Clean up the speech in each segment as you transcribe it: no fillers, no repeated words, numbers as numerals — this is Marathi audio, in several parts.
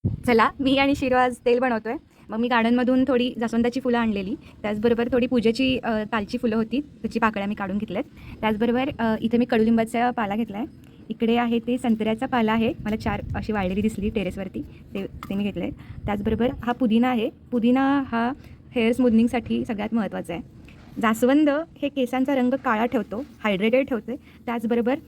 चला, मी आणि शिरो आज तेल बनवतोय. मग मी गार्डनमधून थोडी जास्वंदाची फुलं आणलेली, त्याचबरोबर थोडी पूजेची तालची फुलं होती, त्याची पाकळ्या मी काढून घेतल्यात. त्याचबरोबर इथे मी कडुलिंबाचा पाला घेतला आहे. इकडे आहे ते संत्र्याचा पाला आहे, मला 4 अशी वाळलेली दिसली टेरेसवरती, ते मी घेतले आहेत. त्याचबरोबर हा पुदिना आहे. पुदिना हा हेअर स्मूथनिंगसाठी सगळ्यात महत्त्वाचा आहे. जास्वंद हे केसांचा रंग काळा ठेवतो, हायड्रेटेड ठेवते. त्याचबरोबर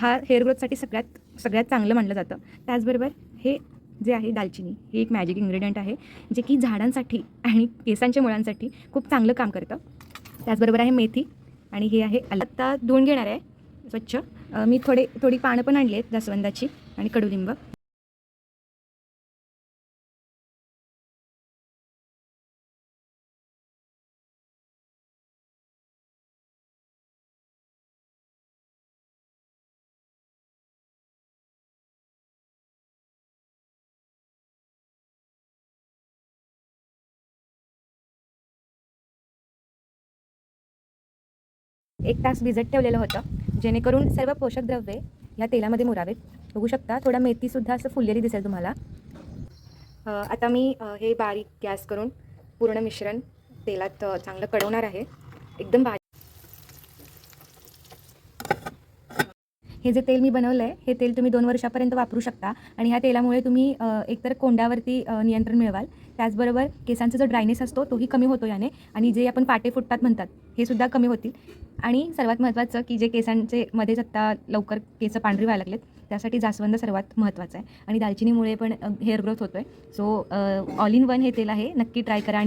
हा हेअर ग्रोथसाठी सगळ्यात चांगलं मानलं जातं. त्याचबरोबर हे जे आहे दालचिनी, हे एक मॅजिक इन्ग्रेडियंट आहे, जे की झाडांसाठी आणि केसांच्या मुळांसाठी खूप चांगलं काम करतं. त्याचबरोबर आहे मेथी आणि हे आहे आलं. आता धुवून घेणार आहे स्वच्छ. मी थोडी पानं पण आणली आहेत जास्वंदाची आणि कडुलिंब. एक तास भिजत ठेवलेलं होतं, जेणेकरून सर्व पोषक द्रव्ये या तेलामध्ये मुरावेत. बघू शकता थोडा मेथीसुद्धा असं फुललेली दिसेल तुम्हाला. आता मी हे बारीक गॅस करून पूर्ण मिश्रण तेलात चांगलं कढवणार आहे. एकदम बारीक. हे जे तेल मी बनवलं आहे, हे तेल तुम्ही 2 वर्षापर्यंत वापरू शकता आणि ह्या तेलामुळे तुम्ही एकतर कोंड्यावरती नियंत्रण मिळवाल. त्याचबरोबर केसांचा जो ड्रायनेस असतो तोही कमी होतो याने, आणि जे आपण पाटे फुटतात म्हणतात हे सुद्धा कमी होतील. आणि सर्वात महत्त्वाचं की जे केसांचे मध्येच आत्ता लवकर केस पांढरी व्हायला लागलेत, त्यासाठी जास्वंद सर्वात महत्त्वाचं आहे. आणि दालचिनीमुळे पण हेअर ग्रोथ होतो आहे. सो ऑल इन वन हे तेल आहे, नक्की ट्राय करा. आणि